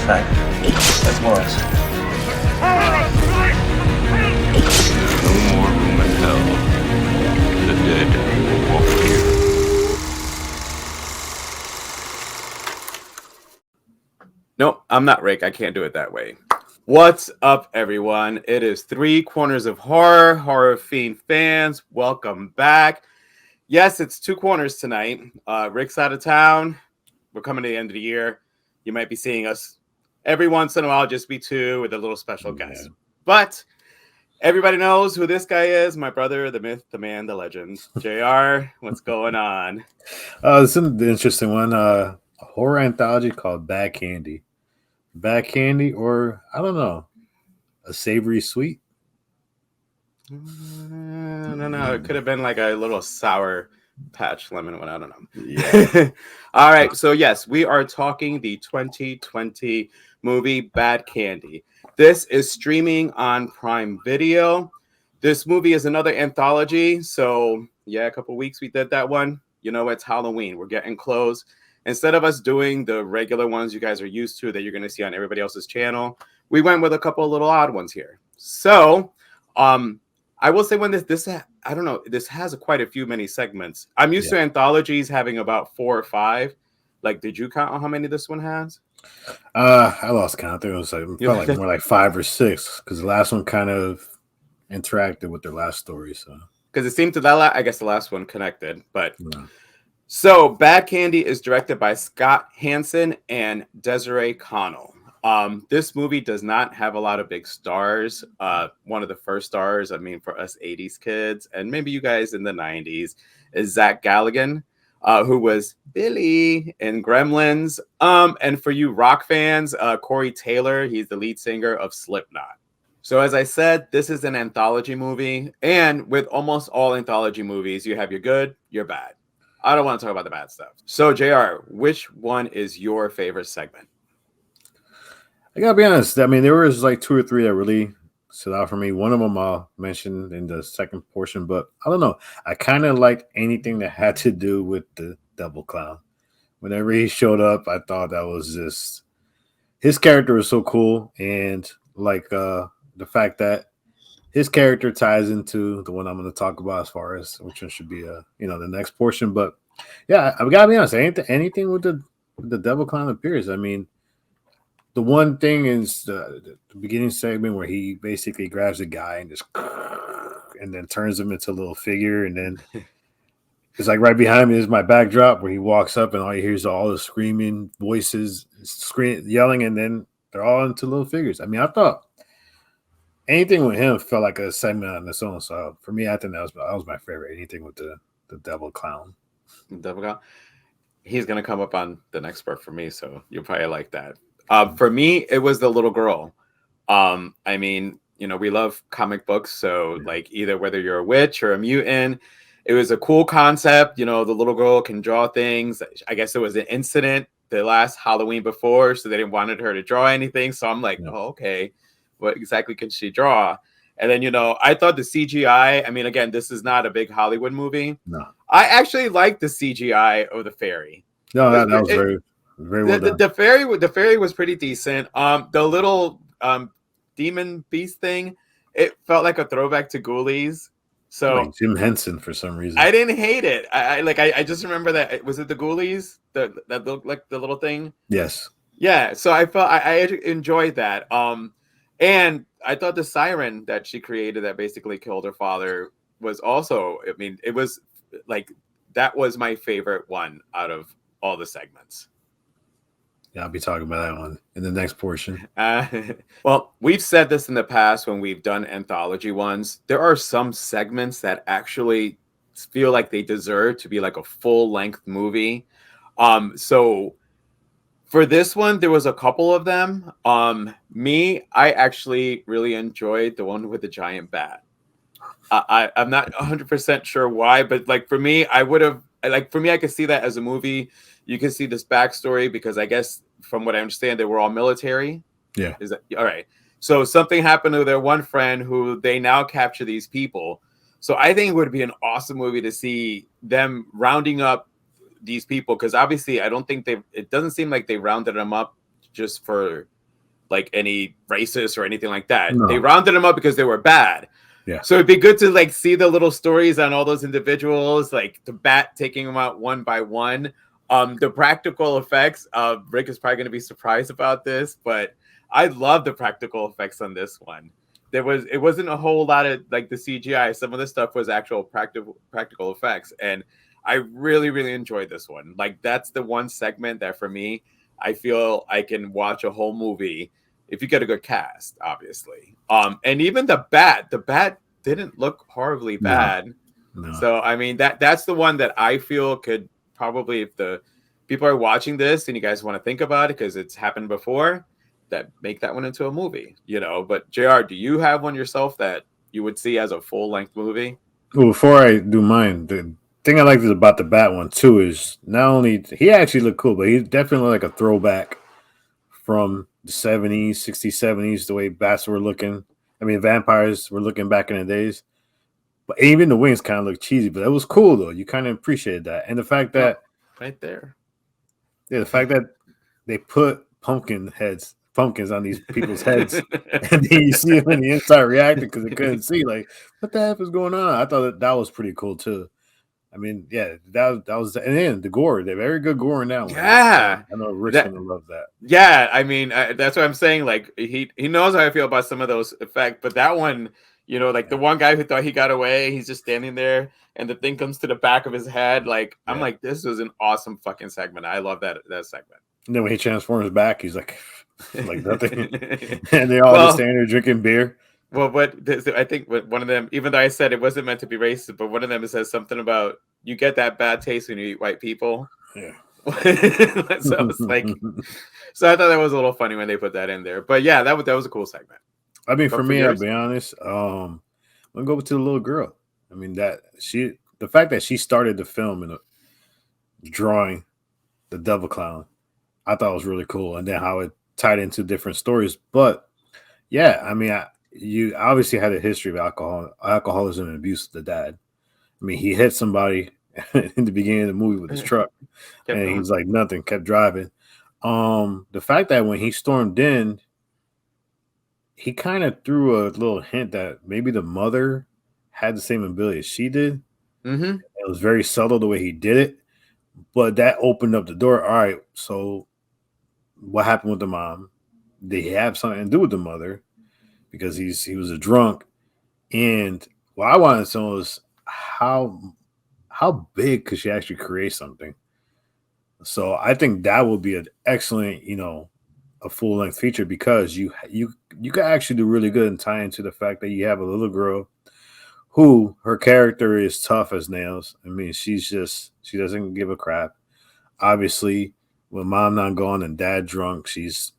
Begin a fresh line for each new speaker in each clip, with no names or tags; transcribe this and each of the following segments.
effect. That was.
No more room in hell. The dead will walk here.
Nope, I'm not Rick. I can't do it that way. What's up, everyone? It is Three Corners of Horror, Horror Fiend fans. Welcome back. Yes, it's Two Corners tonight. Rick's out of town. We're coming to the end of the year. You might be seeing us every once in a while, just be two with a little special guest. But everybody knows who this guy is. My brother, the myth, the man, the legend. JR, what's going on?
This is an interesting one. A horror anthology called Bad Candy. Bad Candy, or I don't know, a savory sweet?
No. It could have been like a little sour patch lemon one. I don't know.
Yeah.
All right. So, yes, we are talking the 2020 movie Bad Candy. This is streaming on Prime Video. This movie is another anthology. So, yeah, a couple weeks we did that one. You know, it's Halloween. We're getting close. Instead of us doing the regular ones you guys are used to that you're going to see on everybody else's channel, we went with a couple of little odd ones here. So, I will say when this I don't know, this has quite a few many segments. I'm used to anthologies having about 4 or 5. Like, did you count on how many this one has?
I lost count. I think it was felt like more like 5 or 6 because the last one kind of interacted with their last story. So
because it seemed to that I guess the last one connected, but So Bad Candy is directed by Scott Hansen and Desiree Connell. This movie does not have a lot of big stars. One of the first stars, I mean, for us 80s kids, and maybe you guys in the 90s, is Zach Galligan, who was Billy in Gremlins. And for you rock fans, Corey Taylor, he's the lead singer of Slipknot. So as I said, this is an anthology movie. And with almost all anthology movies, you have your good, your bad. I don't want to talk about the bad stuff. So, JR, which one is your favorite segment?
I gotta be honest. I mean, there was like 2 or 3 that really stood out for me. One of them I'll mention in the second portion, but I don't know. I kind of liked anything that had to do with the Devil Clown. Whenever he showed up, I thought that was just his character was so cool, and like the fact that his character ties into the one I'm going to talk about as far as which one should be the next portion. But yeah, I've got to be honest. Anything with the Devil Clown appears. I mean, the one thing is the beginning segment where he basically grabs a guy and just and then turns him into a little figure, and then it's like right behind me is my backdrop where he walks up and all you hear is all the screaming voices, yelling, and then they're all into little figures. I mean, I thought anything with him felt like a segment on its own. So for me, I think that was my favorite. Anything with the Devil Clown.
Devil Clown. He's gonna come up on the next part for me, so you'll probably like that. For me, it was the little girl. I mean, we love comic books, so like either whether you're a witch or a mutant, it was a cool concept. The little girl can draw things. I guess it was an incident the last Halloween before, so they didn't wanted her to draw anything. So I'm like, oh, okay. What exactly can she draw? And then, I thought the CGI, I mean, again, this is not a big Hollywood movie.
No.
I actually liked the CGI of the fairy.
No, that was very well done.
The fairy was pretty decent. The little demon beast thing, it felt like a throwback to Ghoulies. So
like Jim Henson for some reason.
I didn't hate it. I just remember that was it the Ghoulies that looked like the little thing?
Yes.
Yeah. So I felt I enjoyed that. And I thought the siren that she created that basically killed her father was also, I mean, it was like, that was my favorite one out of all the segments.
Yeah, I'll be talking about that one in the next portion.
Well, we've said this in the past when we've done anthology ones. There are some segments that actually feel like they deserve to be like a full-length movie. So for this one, there was a couple of them. I actually really enjoyed the one with the giant bat. I'm not 100% sure why, but like for me, I could see that as a movie. You can see this backstory because I guess from what I understand, they were all military.
Yeah.
Is that all right? So something happened to their one friend who they now capture these people. So I think it would be an awesome movie to see them rounding up these people, because obviously I don't think it doesn't seem like they rounded them up just for like any racist or anything like that.
No.
They rounded them up because they were bad.
Yeah.
So it'd be good to like see the little stories on all those individuals, like the bat taking them out one by one. The practical effects. Rick is probably going to be surprised about this, but I love the practical effects on this one. It wasn't a whole lot of like the CGI. Some of the stuff was actual practical effects, and I really, really enjoyed this one. Like that's the one segment that for me, I feel I can watch a whole movie if you get a good cast, obviously. And even the bat didn't look horribly bad.
No.
So I mean that's the one that I feel could probably, if the people are watching this and you guys want to think about it because it's happened before, that make that one into a movie, you know. But JR, do you have one yourself that you would see as a full-length movie?
Well, before I do mine, the thing I like about the Bat one too is not only he actually looked cool, but he definitely looked like a throwback from the 70s, 60s, 70s, the way bats were looking. I mean, vampires were looking back in the days. But even the wings kind of looked cheesy, but it was cool though. You kind of appreciated that. And the fact that
right there.
Yeah, the fact that they put pumpkins on these people's heads, and then you see them in the inside reacting because they couldn't see. Like, what the heck is going on? I thought that was pretty cool too. I mean, yeah, that was, and then the gore, they're very good gore in that one.
Yeah,
I know Rick's gonna love that.
Yeah, I mean, that's what I'm saying. Like, he knows how I feel about some of those effects, but that one, you know, like the one guy who thought he got away, he's just standing there, and the thing comes to the back of his head. Like, I'm like, this was an awesome fucking segment. I love that segment.
And then when he transforms back, he's like nothing, and they all just standing there drinking beer.
Well, I think one of them, even though I said it wasn't meant to be racist, but one of them says something about you get that bad taste when you eat white people.
Yeah.
So I was like, so I thought that was a little funny when they put that in there. But yeah, that was a cool segment.
I mean, for me, I'll be honest. I'm gonna go to the little girl. I mean, the fact that she started the film in drawing the devil clown, I thought was really cool, and then how it tied into different stories. But yeah, I mean, you obviously had a history of alcoholism and abuse of the dad. I mean, he hit somebody in the beginning of the movie with his truck, and he's like nothing, kept driving. The fact that when he stormed in, he kind of threw a little hint that maybe the mother had the same ability as she did.
Mm-hmm.
It was very subtle the way he did it, but that opened up the door. All right, so what happened with the mom? Did he have something to do with the mother? Because he was a drunk. And what I wanted to know is how big could she actually create something? So I think that would be an excellent, a full length feature, because you can actually do really good and tie into the fact that you have a little girl who her character is tough as nails. I mean, she doesn't give a crap. Obviously, when mom not gone and dad drunk, she's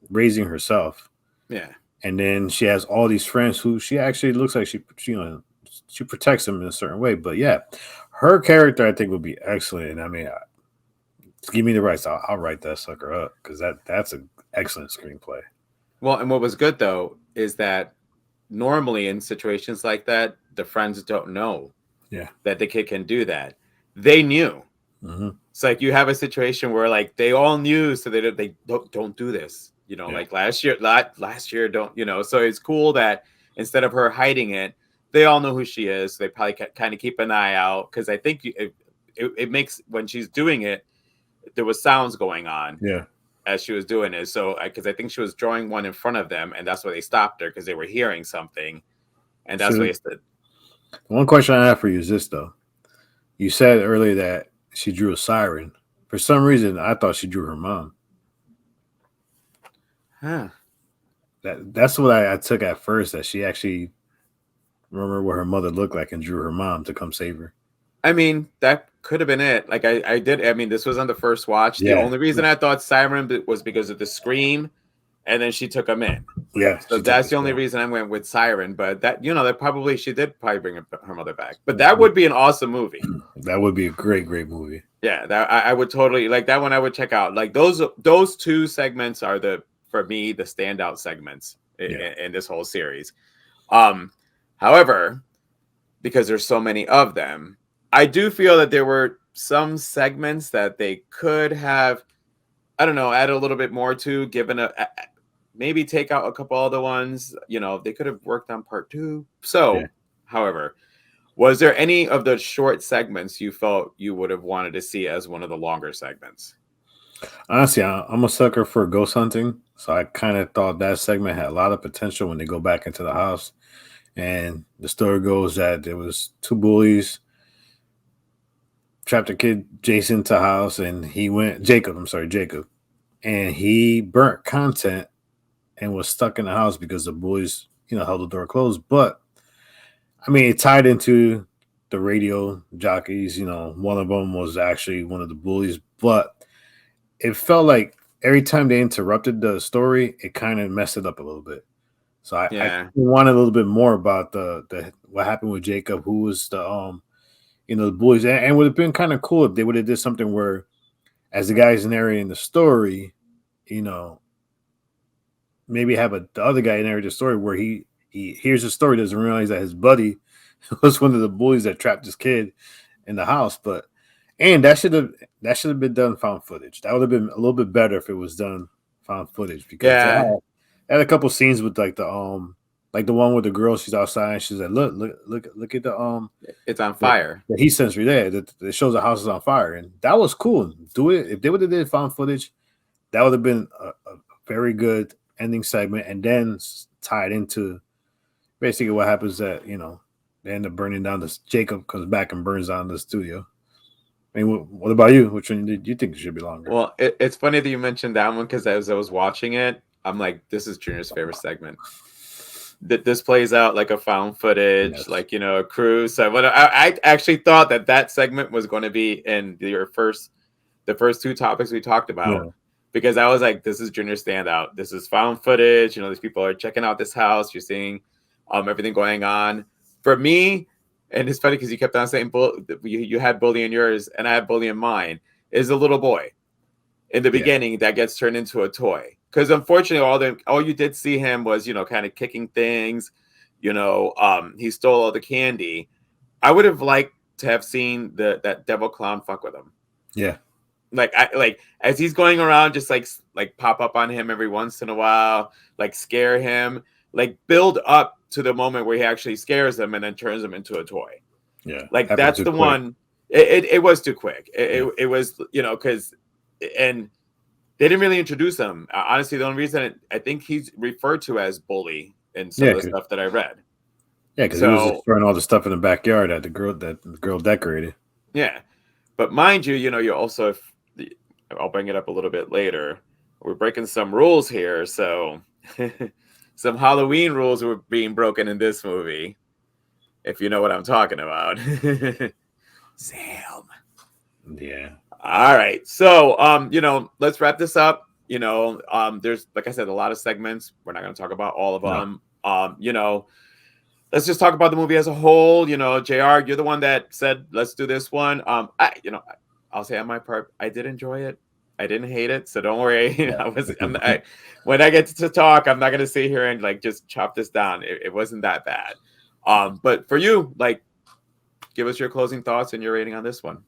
raising herself.
Yeah.
And then she has all these friends who she actually looks like she protects them in a certain way. But yeah, her character I think would be excellent. And I mean, give me the rights, I'll write that sucker up, because that's an excellent screenplay.
Well, and what was good though is that normally in situations like that, the friends don't know that the kid can do that. They knew.
Mm-hmm.
It's like you have a situation where like they all knew, so they don't do this. Like last year, don't. So it's cool that instead of her hiding it, they all know who she is. They probably kind of keep an eye out, because I think it makes, when she's doing it, there was sounds going on.
Yeah.
As she was doing it. So, because I think she was drawing one in front of them, and that's why they stopped her, because they were hearing something. And that's why they said.
One question I have for you is this, though. You said earlier that she drew a siren. For some reason, I thought she drew her mom.
Huh.
That's what I took at first, that she actually remembered what her mother looked like and drew her mom to come save her.
I mean, that could have been it. Like I did. I mean, this was on the first watch. The only reason I thought siren was because of the scream, and then she took him in.
Yeah.
So that's the only reason I went with siren. But that, she did probably bring her mother back. But that would be an awesome movie.
That would be a great movie.
Yeah, that I would totally like that one. I would check out. Like those two segments are for me the standout segments in this whole series. However, because there's so many of them, I do feel that there were some segments that they could have, I don't know, add a little bit more to, given maybe take out a couple other ones. You know, they could have worked on part 2. So,
Yeah.
however, was there any of the short segments you felt you would have wanted to see as one of the longer segments?
Honestly, I'm a sucker for ghost hunting, so I kind of thought that segment had a lot of potential when they go back into the house. And the story goes that there was two bullies trapped a kid Jason to house, and he went Jacob. I'm sorry, Jacob, and he burnt content and was stuck in the house because the bullies, held the door closed. But I mean, it tied into the radio jockeys. One of them was actually one of the bullies, but it felt like every time they interrupted the story, it kind of messed it up a little bit. So I
Yeah.
wanted a little bit more about the what happened with Jacob, who was the bullies, and would have been kind of cool if they would have did something where, as the guy's narrating the story, you know, maybe have the other guy narrate the story where he hears the story, doesn't realize that his buddy was one of the bullies that trapped his kid in the house. But and that should have been done found footage. That would have been a little bit better if it was done found footage because
Yeah.
they had a couple scenes with like the one with the girl, she's outside and she's like, look at
It's on
the,
fire.
the heat sensor there that shows the house is on fire. And that was cool. Do it if they would have did found footage, that would have been a very good ending segment, and then tied into basically what happens that they end up burning down this. Jacob comes back and burns down the studio. I mean, what about you? Which one did you think should be longer?
Well, it's funny that you mentioned that one because as I was watching it, I'm like, this is Junior's favorite segment. That this plays out like a found footage,
Yes.
like a cruise. So I actually thought that segment was going to be in the first 2 topics we talked about.
Yeah.
Because I was like, this is Junior standout. This is found footage. These people are checking out this house. You're seeing everything going on. For me, and it's funny because you kept on saying you had bully in yours and I had bully in mine, is a little boy in the beginning that gets turned into a toy. Because unfortunately, all you did see him was, kind of kicking things. He stole all the candy. I would have liked to have seen that devil clown fuck with him.
Yeah.
Like as he's going around, just like pop up on him every once in a while, like scare him, like build up to the moment where he actually scares him and then turns him into a toy.
Yeah.
Like
Happened
that's
too
the
quick.
one. It was too quick. It was because and they didn't really introduce him. Honestly, the only reason I think he's referred to as bully in some of the stuff that I read.
Yeah, because he was just throwing all the stuff in the backyard that the girl decorated.
Yeah, but mind you, you also I'll bring it up a little bit later. We're breaking some rules here, so some Halloween rules were being broken in this movie. If you know what I'm talking about, Sam.
Yeah.
All right, so let's wrap this up. There's, like I said, a lot of segments. We're not going to talk about all of them. Let's just talk about the movie as a whole. JR, you're the one that said let's do this one. I'll say on my part, I did enjoy it. I didn't hate it, so don't worry.
Yeah.
When I get to talk, I'm not going to sit here and like just chop this down. It wasn't that bad. But for you, like, give us your closing thoughts and your rating on this one.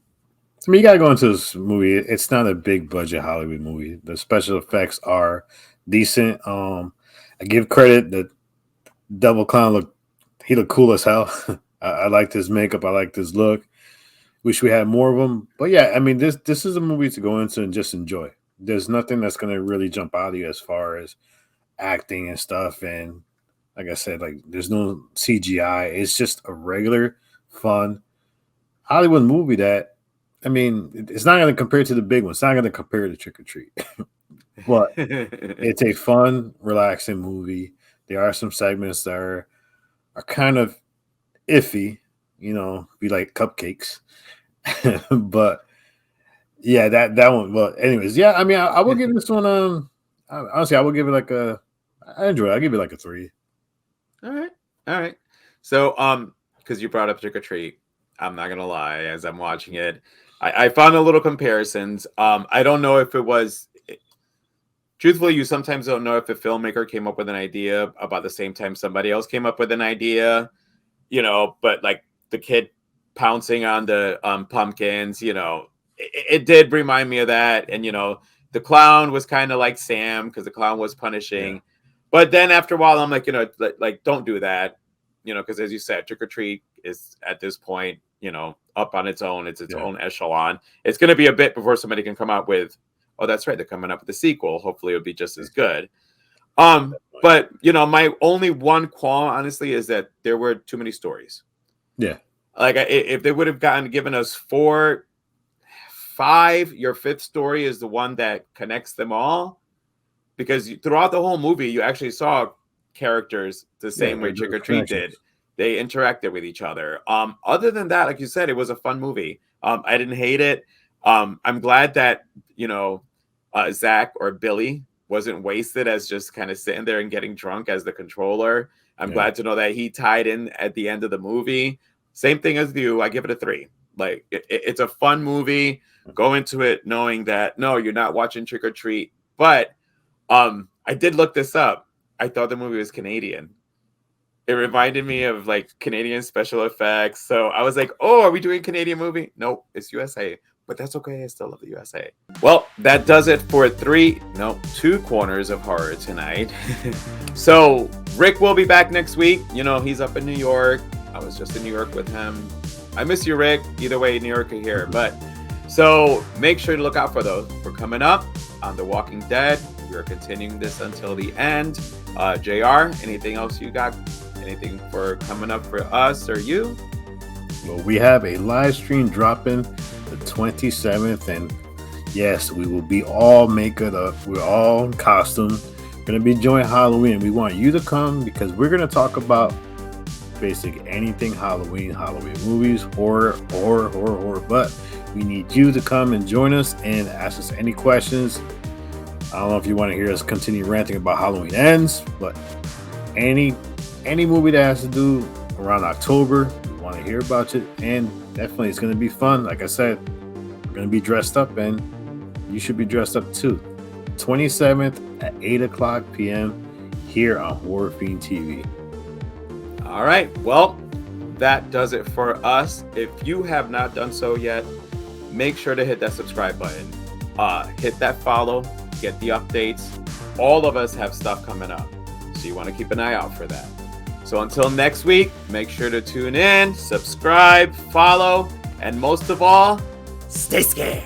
I mean, you gotta go into this movie. It's not a big budget Hollywood movie. The special effects are decent. I give credit that Double Clown he looked cool as hell. I liked his makeup. I liked his look. Wish we had more of them. But yeah, I mean, this is a movie to go into and just enjoy. There's nothing that's gonna really jump out at you as far as acting and stuff. And like I said, like there's no CGI. It's just a regular, fun Hollywood movie that. I mean, it's not going to compare to the big one. It's not going to compare to Trick or Treat. But it's a fun, relaxing movie. There are some segments that are kind of iffy, be like cupcakes. But yeah, that one. Well, anyways, yeah. I mean, I will give this one. Honestly, I will give it I enjoy it. I'll give it like a 3.
All right. So, because you brought up Trick or Treat, I'm not gonna lie. As I'm watching it, I found a little comparisons. I don't know if it was. Truthfully, you sometimes don't know if a filmmaker came up with an idea about the same time somebody else came up with an idea, But like the kid pouncing on the pumpkins, it did remind me of that. And the clown was kind of like Sam because the clown was punishing. But then after a while, I'm like, like don't do that, because as you said, Trick or Treat is at this point, up on its own. It's its own echelon. It's going to be a bit before somebody can come out with, oh, that's right, they're coming up with a sequel. Hopefully, it'll be just as good. But my only one qualm, honestly, is that there were too many stories.
Yeah.
Like if they would have given us 4, 5, your 5th story is the one that connects them all, because throughout the whole movie, you actually saw characters the same way Trick or Treat did. They interacted with each other. Other than that, like you said, it was a fun movie. I didn't hate it. I'm glad that Zach or Billy wasn't wasted as just kind of sitting there and getting drunk as the controller. I'm glad to know that he tied in at the end of the movie. Same thing as you. I give it a 3. Like it's a fun movie. Go into it knowing that no, you're not watching Trick or Treat. But I did look this up. I thought the movie was Canadian. It reminded me of like Canadian special effects. So I was like, oh, are we doing a Canadian movie? Nope, it's USA. But that's okay. I still love the USA. Well, that does it for 2 corners of horror tonight. So Rick will be back next week. He's up in New York. I was just in New York with him. I miss you, Rick. Either way, New York or here. But so make sure to look out for those. We're coming up on The Walking Dead. We are continuing this until the end. JR, anything else you got? Anything for coming up for us or you?
Well, we have a live stream dropping the 27th, and yes, we will be all makeup up. We're all in costume. We're gonna be enjoying Halloween. We want you to come because we're gonna talk about basically anything Halloween movies, horror. But we need you to come and join us and ask us any questions. I don't know if you want to hear us continue ranting about Halloween Ends, but any movie that has to do around October, we want to hear about it, and definitely it's going to be fun. Like I said, we're going to be dressed up, and you should be dressed up too. 27th at 8:00 p.m. here on Horror Fiend TV.
All right, well, that does it for us. If you have not done so yet, make sure to hit that subscribe button. Hit that follow, get the updates. All of us have stuff coming up, so you want to keep an eye out for that. So until next week, make sure to tune in, subscribe, follow, and most of all, stay scared.